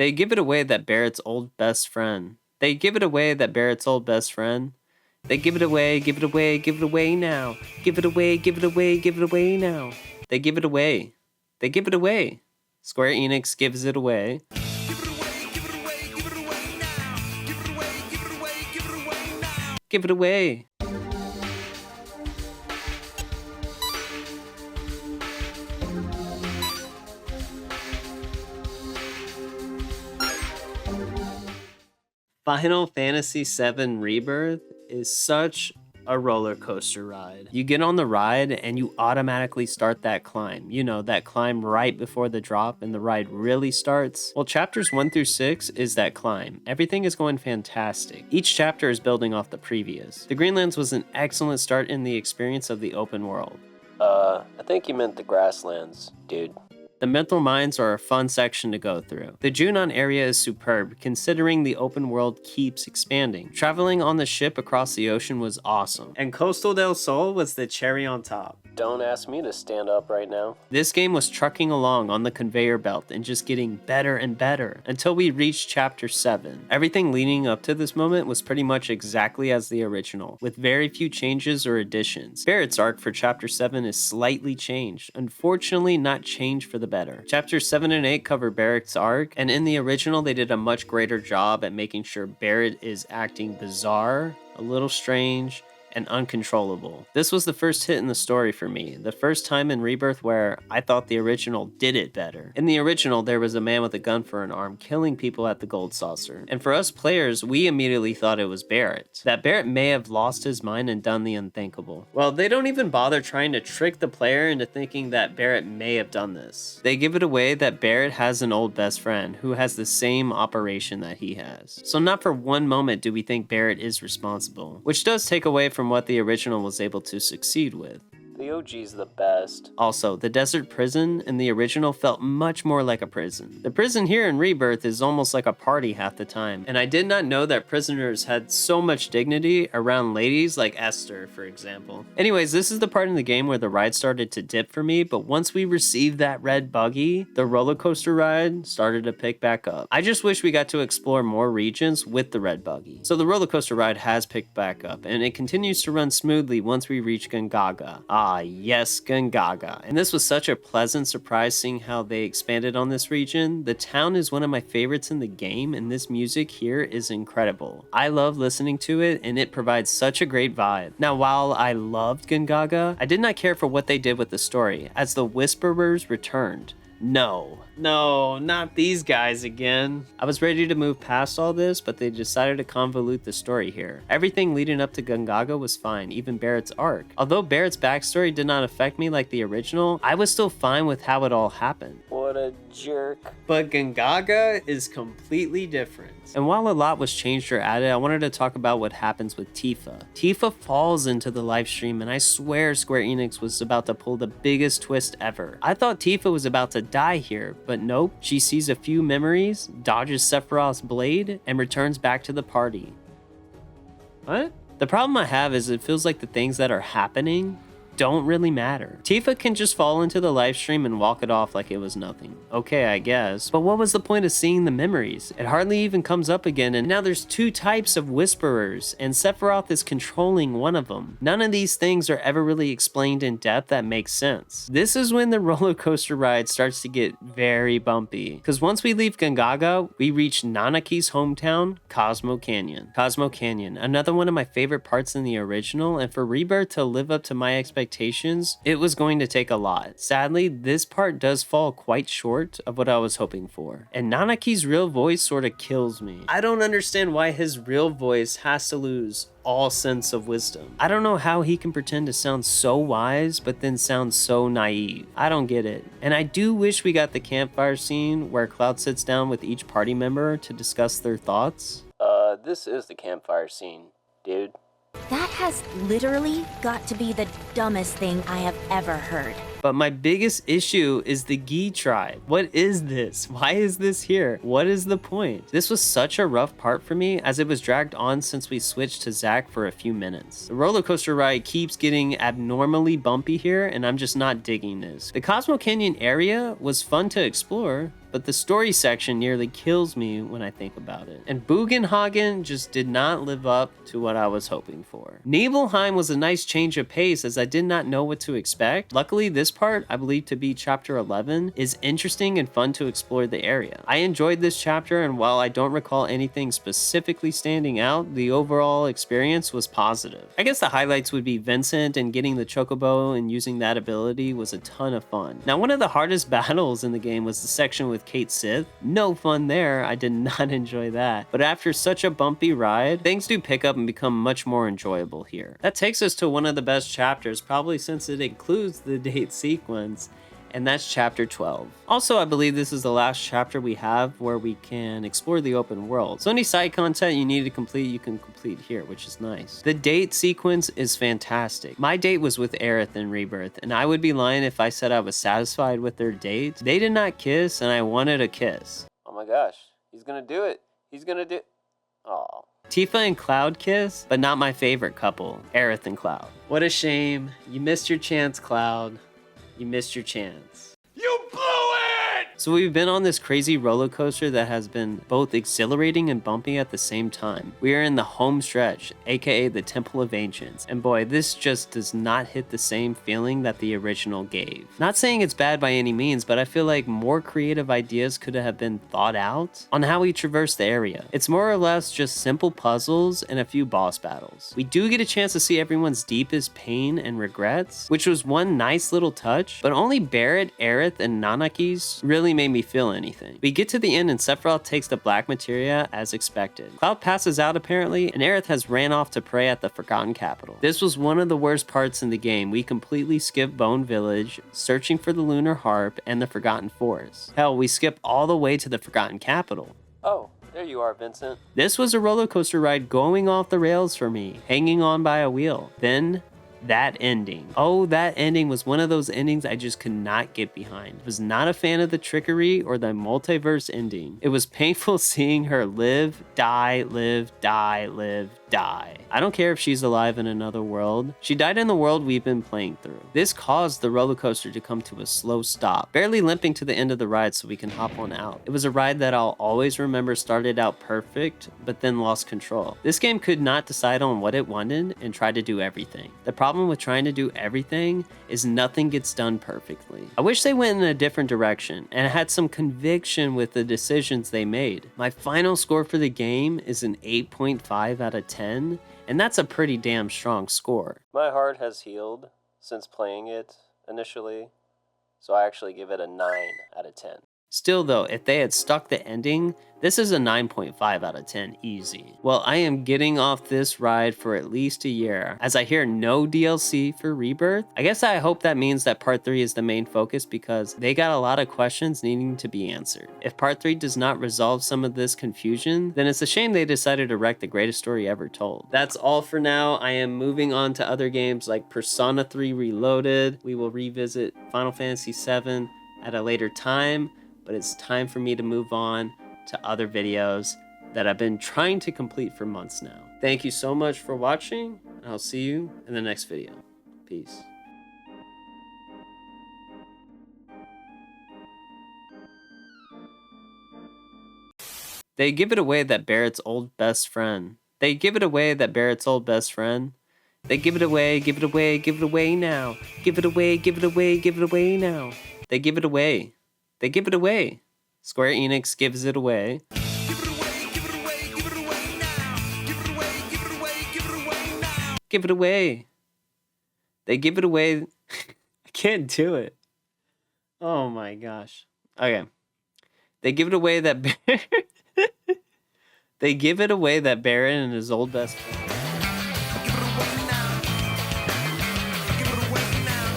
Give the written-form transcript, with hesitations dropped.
They give it away that Barrett's old best friend. They give it away that Barrett's old best friend. They give it away, give it away, give it away now. Give it away, give it away, give it away now. They give it away. They give it away. Square Enix gives it away. Give it away. Final Fantasy VII Rebirth is such a roller coaster ride. You get on the ride and you automatically start that climb. You know, that climb right before the drop and the ride really starts. Well, chapters 1 through 6 is that climb. Everything is going fantastic. Each chapter is building off the previous. The Greenlands was an excellent start in the experience of the open world. I think you meant the grasslands, dude. The mental mines are a fun section to go through. The Junon area is superb, considering the open world keeps expanding. Traveling on the ship across the ocean was awesome. And Coastal del Sol was the cherry on top. Don't ask me to stand up right now. This game was trucking along on the conveyor belt and just getting better and better until we reached chapter 7. Everything leading up to this moment was pretty much exactly as the original, with very few changes or additions. Barrett's arc for chapter 7 is slightly changed, unfortunately not changed for the better. Chapters 7 and 8 cover Barrett's arc, and in the original they did a much greater job at making sure Barrett is acting bizarre, a little strange, and uncontrollable. This was the first hit in the story for me, the first time in Rebirth where I thought the original did it better. In the original, there was a man with a gun for an arm killing people at the Gold Saucer, and for us players, we immediately thought it was Barrett. That Barrett may have lost his mind and done the unthinkable. Well, they don't even bother trying to trick the player into thinking that Barrett may have done this. They give it away that Barrett has an old best friend who has the same operation that he has. So not for one moment do we think Barrett is responsible, which does take away from what the original was able to succeed with. The OG's the best. Also, the desert prison in the original felt much more like a prison. The prison here in Rebirth is almost like a party half the time, and I did not know that prisoners had so much dignity around ladies like Esther, for example. Anyways, this is the part in the game where the ride started to dip for me, but once we received that red buggy, the roller coaster ride started to pick back up. I just wish we got to explore more regions with the red buggy. So the roller coaster ride has picked back up, and it continues to run smoothly once we reach Gungaga. Yes, Gungaga. And this was such a pleasant surprise seeing how they expanded on this region. The town is one of my favorites in the game, and this music here is incredible. I love listening to it, and it provides such a great vibe. Now, while I loved Gungaga, I did not care for what they did with the story, as the Whisperers returned. No, not these guys again. I was ready to move past all this, but they decided to convolute the story here. Everything leading up to Gungaga was fine, even Barrett's arc. Although Barrett's backstory did not affect me like the original, I was still fine with how it all happened. What a jerk. But Gungaga is completely different. And while a lot was changed or added, I wanted to talk about what happens with Tifa. Tifa falls into the live stream, and I swear Square Enix was about to pull the biggest twist ever. I thought Tifa was about to die here, but nope. She sees a few memories, dodges Sephiroth's blade, and returns back to the party. What? The problem I have is it feels like the things that are happening don't really matter. Tifa can just fall into the live stream and walk it off like it was nothing. Okay, I guess. But what was the point of seeing the memories? It hardly even comes up again, and now there's two types of Whisperers, and Sephiroth is controlling one of them. None of these things are ever really explained in depth that makes sense. This is when the roller coaster ride starts to get very bumpy, because once we leave Gungaga, we reach Nanaki's hometown, Cosmo Canyon. Cosmo Canyon, another one of my favorite parts in the original, and for Rebirth to live up to my expectations, it was going to take a lot. Sadly, this part does fall quite short of what I was hoping for. And Nanaki's real voice sort of kills me. I don't understand why his real voice has to lose all sense of wisdom. I don't know how he can pretend to sound so wise, but then sound so naive. I don't get it. And I do wish we got the campfire scene where Cloud sits down with each party member to discuss their thoughts. This is the campfire scene, dude. That has literally got to be the dumbest thing I have ever heard. But my biggest issue is the Gi tribe. What is this? Why is this here? What is the point? This was such a rough part for me as it was dragged on since we switched to Zack for a few minutes. The roller coaster ride keeps getting abnormally bumpy here and I'm just not digging this. The Cosmo Canyon area was fun to explore, but the story section nearly kills me when I think about it. And Bugenhagen just did not live up to what I was hoping for. Nibelheim was a nice change of pace as I did not know what to expect. Luckily, this part, I believe to be chapter 11, is interesting and fun to explore the area. I enjoyed this chapter, and while I don't recall anything specifically standing out, the overall experience was positive. I guess the highlights would be Vincent and getting the Chocobo and using that ability was a ton of fun. Now, one of the hardest battles in the game was the section with Kate Sith. No fun there, I did not enjoy that. But after such a bumpy ride, things do pick up and become much more enjoyable here. That takes us to one of the best chapters, probably since it includes the date sequence, and that's chapter 12. Also, I believe this is the last chapter we have where we can explore the open world. So any side content you need to complete, you can complete here, which is nice. The date sequence is fantastic. My date was with Aerith in Rebirth, and I would be lying if I said I was satisfied with their date. They did not kiss, and I wanted a kiss. Oh my gosh, he's gonna do it. He's gonna do... Aw. Tifa and Cloud kiss, but not my favorite couple, Aerith and Cloud. What a shame. You missed your chance, Cloud. You missed your chance. You blew it! So we've been on this crazy roller coaster that has been both exhilarating and bumpy at the same time. We are in the home stretch, aka the Temple of Ancients, and boy, this just does not hit the same feeling that the original gave. Not saying it's bad by any means, but I feel like more creative ideas could have been thought out on how we traverse the area. It's more or less just simple puzzles and a few boss battles. We do get a chance to see everyone's deepest pain and regrets, which was one nice little touch, but only Barrett, Aerith, and Nanaki's really made me feel anything. We get to the end and Sephiroth takes the black materia as expected. Cloud passes out apparently, and Aerith has ran off to pray at the Forgotten Capital. This was one of the worst parts in the game. We completely skipped Bone Village, searching for the Lunar Harp, and the Forgotten Forest. Hell, we skipped all the way to the Forgotten Capital. Oh, there you are, Vincent. This was a roller coaster ride going off the rails for me, hanging on by a wheel. Then that ending. Oh, that ending was one of those endings I just could not get behind. I was not a fan of the trickery or the multiverse ending. It was painful seeing her live, die, live, die, live, die. I don't care if she's alive in another world. She died in the world we've been playing through. This caused the roller coaster to come to a slow stop, barely limping to the end of the ride so we can hop on out. It was a ride that I'll always remember started out perfect, but then lost control. This game could not decide on what it wanted and tried to do everything. The problem with trying to do everything is nothing gets done perfectly. I wish they went in a different direction and had some conviction with the decisions they made. My final score for the game is an 8.5 out of 10, and that's a pretty damn strong score. My heart has healed since playing it initially, so I actually give it a 9 out of 10. Still though, if they had stuck the ending, this is a 9.5 out of 10 easy. Well, I am getting off this ride for at least a year, as I hear no DLC for Rebirth. I guess I hope that means that part 3 is the main focus because they got a lot of questions needing to be answered. If part 3 does not resolve some of this confusion, then it's a shame they decided to wreck the greatest story ever told. That's all for now. I am moving on to other games like Persona 3 Reloaded. We will revisit Final Fantasy VII at a later time, but it's time for me to move on to other videos that I've been trying to complete for months now. Thank you so much for watching, and I'll see you in the next video. Peace. They give it away that Barrett's old best friend. They give it away that Barrett's old best friend. They give it away, give it away, give it away now. Give it away, give it away, give it away now. They give it away. They give it away. Square Enix gives it away. Give it away, give it away, give it away now. Give it away, give it away, give it away now. Give it away. They give it away. I can't do it. Oh my gosh. Okay. They give it away that They give it away that Baron and his old best friend.